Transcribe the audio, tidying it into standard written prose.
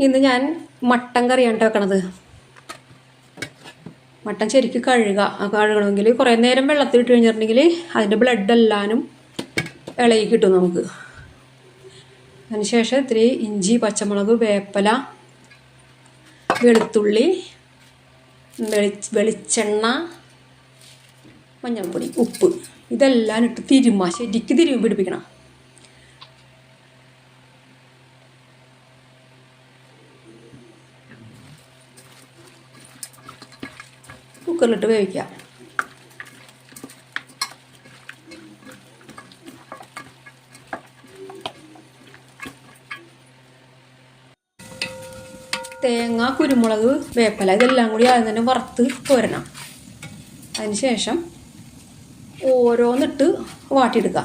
ഇന്ന് ഞാൻ മട്ടൻ കറിയാണ് വെക്കണത്. മട്ടൻ ശരിക്കും കഴുകണമെങ്കിൽ കുറേ നേരം വെള്ളത്തിൽ ഇട്ട് കഴിഞ്ഞിട്ടുണ്ടെങ്കിൽ അതിൻ്റെ ബ്ലഡ് എല്ലാനും ഇളകി കിട്ടും നമുക്ക്. അതിനുശേഷം ഇത്തിരി ഇഞ്ചി, പച്ചമുളക്, വേപ്പില, വെളുത്തുള്ളി, വെളിച്ചെണ്ണ, മഞ്ഞൾപ്പൊടി, ഉപ്പ് ഇതെല്ലാം ഇട്ട് ശരിക്കും തിരുമ്മി പിടിപ്പിക്കണം. കുക്കറിലിട്ട് വേവിക്കുക. തേങ്ങ, കുരുമുളക്, വേപ്പില ഇതെല്ലാം കൂടി ആദ്യം തന്നെ വറുത്ത് കോരണം. അതിന് ശേഷം ഓരോന്നിട്ട് വാട്ടിയെടുക്കുക.